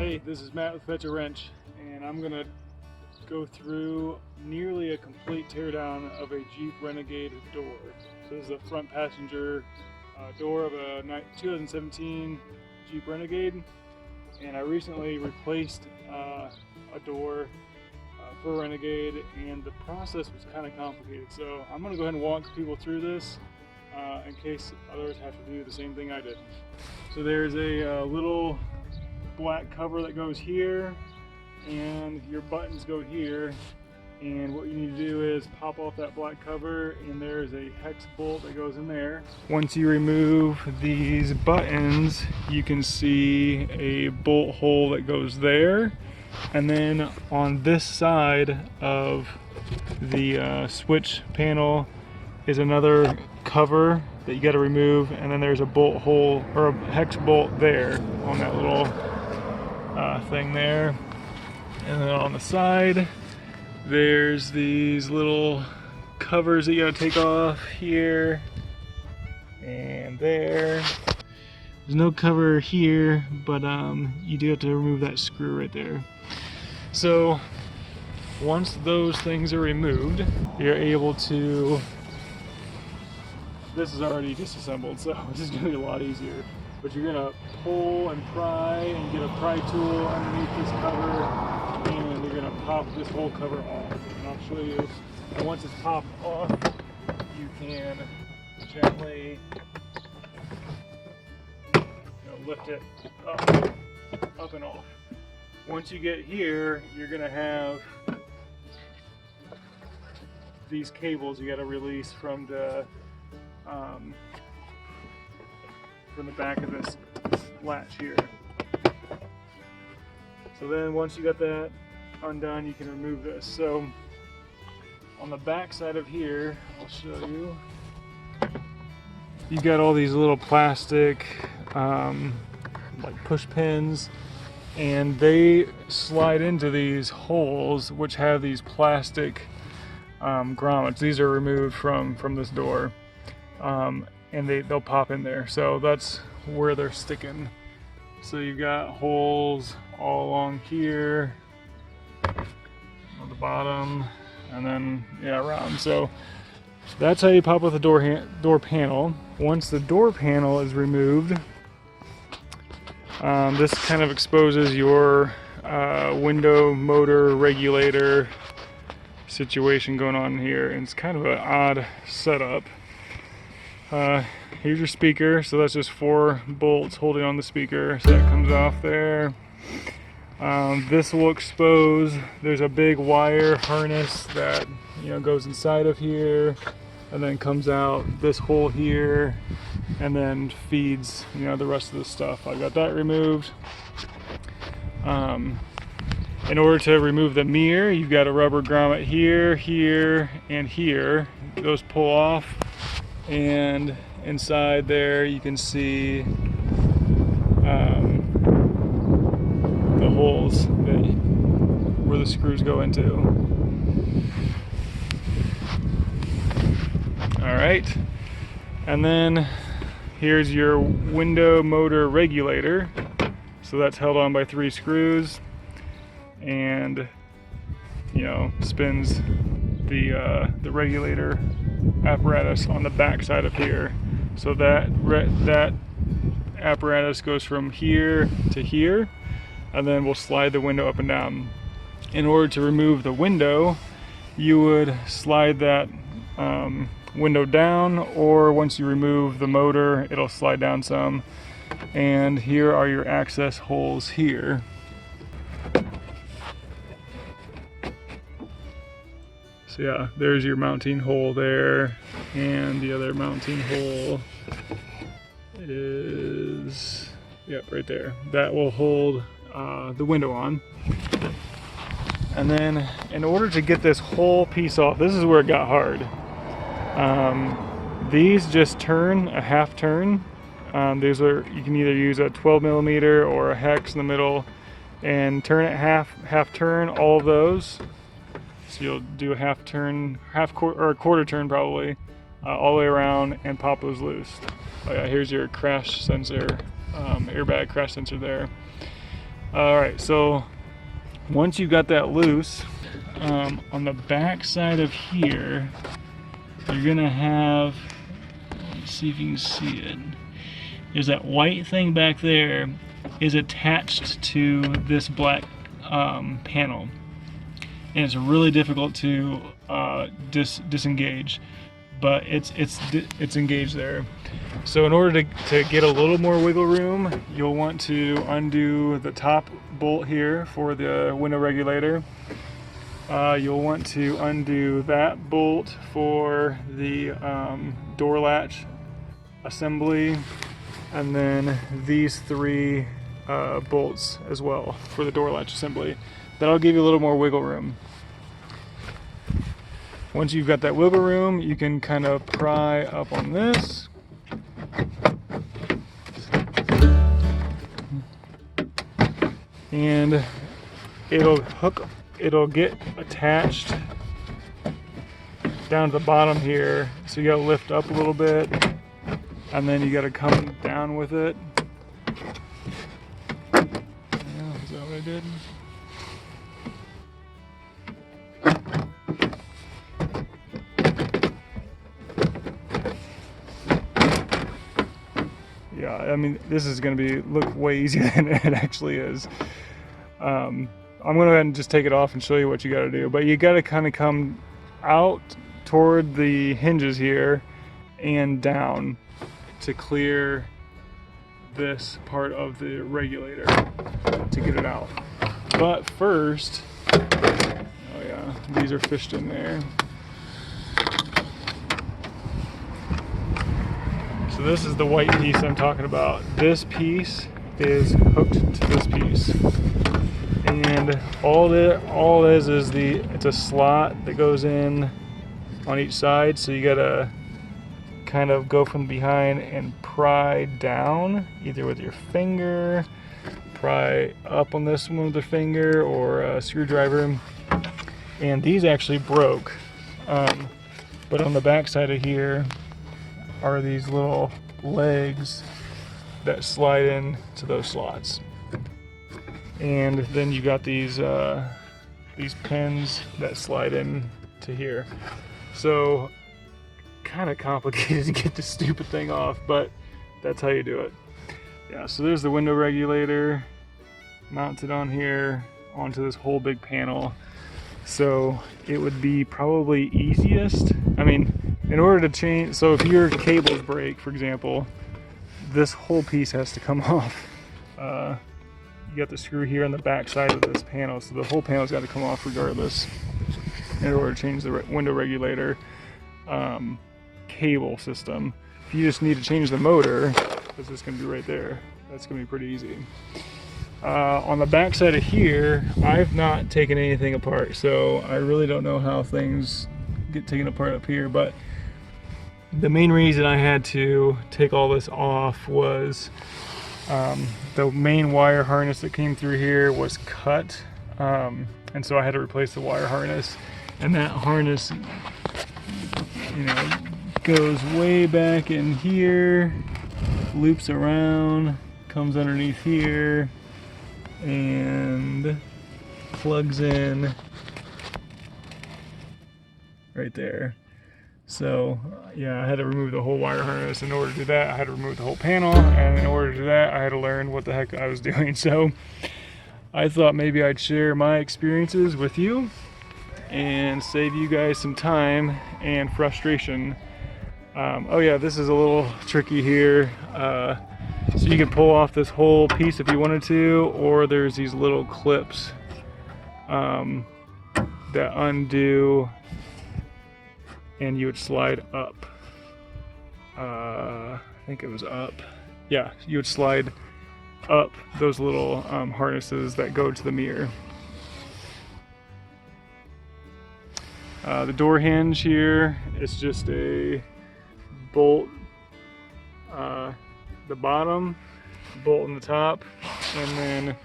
Hey, this is Matt with Fetch a Wrench, and I'm gonna go through nearly a complete teardown of a Jeep Renegade door. So this is the front passenger door of a 2017 Jeep Renegade, and I recently replaced a door for Renegade, and the process was kind of complicated. So I'm gonna go ahead and walk people through this in case others have to do the same thing I did. So there's a little black cover that goes here, and your buttons go here, and what you need to do is pop off that black cover, and there's a hex bolt that goes in there. Once you remove these buttons, you can see a bolt hole that goes there, and then on this side of the switch panel is another cover that you got to remove, and then there's a bolt hole or a hex bolt there on that little thing there. And then on the side there's these little covers that you gotta take off here and there. There's no cover here, but you do have to remove that screw right there. So once those things are removed, you're able to, this is already disassembled, so this is gonna be a lot easier. But you're gonna pull and pry and get a pry tool underneath this cover, and you're gonna pop this whole cover off. And I'll show you. And once it's popped off, you can gently lift it up and off. Once you get here, you're gonna have these cables you gotta release from the back of this latch here. So then once you got that undone, you can remove this. So on the back side of here, I'll show you, you got all these little plastic like push pins, and they slide into these holes which have these plastic grommets. These are removed from this door. And they'll pop in there, so that's where they're sticking. So you've got holes all along here on the bottom, and then around. So that's how you pop with the door panel. Once the door panel is removed, this kind of exposes your window motor regulator situation going on here, and it's kind of an odd setup. Here's your speaker, so that's just 4 bolts holding on the speaker, so that comes off there. This will expose, there's a big wire harness that goes inside of here and then comes out this hole here and then feeds the rest of the stuff. I got that removed. In order to remove the mirror, you've got a rubber grommet here, here, and here. Those pull off, and inside there you can see the holes where the screws go into. Alright, and then here's your window motor regulator. So that's held on by 3 screws, and spins the regulator apparatus on the back side of here. So that apparatus goes from here to here, and then we'll slide the window up and down. In order to remove the window, you would slide that window down, or once you remove the motor, it'll slide down some. And here are your access holes here. So yeah, there's your mounting hole there, and the other mounting hole is, right there. That will hold the window on. And then in order to get this whole piece off, this is where it got hard. These just turn a half turn. These are, you can either use a 12mm or a hex in the middle and turn it half turn, all of those. So you'll do a half turn, or a quarter turn probably, all the way around, and pop those loose. Oh yeah, here's your crash sensor, airbag crash sensor there. All right, so once you got that loose, on the back side of here, you're gonna have, let's see if you can see it. There's that white thing back there is attached to this black panel, and it's really difficult to disengage, but it's engaged there. So in order to get a little more wiggle room, you'll want to undo the top bolt here for the window regulator. You'll want to undo that bolt for the door latch assembly, and then these three bolts as well for the door latch assembly. That'll give you a little more wiggle room. Once you've got that wiggle room, you can kind of pry up on this. And it'll get attached down to the bottom here. So you gotta lift up a little bit, and then you gotta come down with it. Yeah, is that what I did? Yeah, I mean, this is going to look way easier than it actually is. I'm going to go ahead and just take it off and show you what you got to do. But you got to kind of come out toward the hinges here and down to clear this part of the regulator to get it out. But first, oh yeah, these are fished in there. So this is the white piece I'm talking about. This piece is hooked to this piece, and all it is it's a slot that goes in on each side. So you gotta kind of go from behind and pry down, either with your finger, pry up on this one with a finger, or a screwdriver. And these actually broke, but on the back side of here are these little legs that slide in to those slots. And then you got these pins that slide in to here. So kind of complicated to get this stupid thing off, but that's how you do it. Yeah, so there's the window regulator mounted on here onto this whole big panel. So it would be probably easiest, I mean, in order to change, so if your cables break, for example, this whole piece has to come off. You got the screw here on the back side of this panel, so the whole panel's got to come off regardless in order to change the window regulator cable system. If you just need to change the motor, this is going to be right there. That's going to be pretty easy. On the back side of here, I've not taken anything apart, so I really don't know how things get taken apart up here, but the main reason I had to take all this off was the main wire harness that came through here was cut, and so I had to replace the wire harness. And that harness, you know, goes way back in here, loops around, comes underneath here, and plugs in right there. So yeah, I had to remove the whole wire harness. In order to do that, I had to remove the whole panel, and in order to do that, I had to learn what the heck I was doing. So I thought maybe I'd share my experiences with you and save you guys some time and frustration. Oh yeah, this is a little tricky here. So you can pull off this whole piece if you wanted to, or there's these little clips that undo, and you would slide up. I think it was up. Yeah, you would slide up those little harnesses that go to the mirror. The door hinge here is just a bolt, the bottom, bolt in the top, and then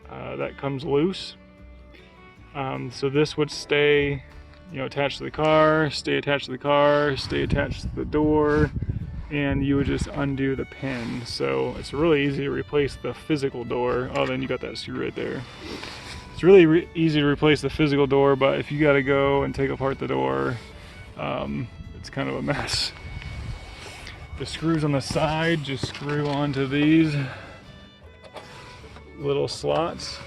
that comes loose. So this would stay, you know, attached to the car, stay attached to the car, stay attached to the door. and you would just undo the pin. So it's really easy to replace the physical door. Oh, then you got that screw right there. It's really easy to replace the physical door, but if you got to go and take apart the door, it's kind of a mess. The screws on the side just screw onto these little slots.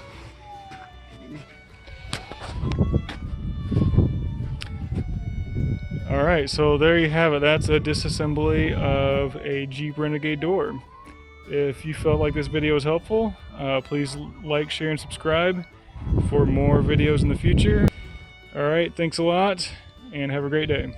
Alright, so there you have it. That's a disassembly of a Jeep Renegade door. If you felt like this video was helpful, please like, share, and subscribe for more videos in the future. Alright, thanks a lot, and have a great day.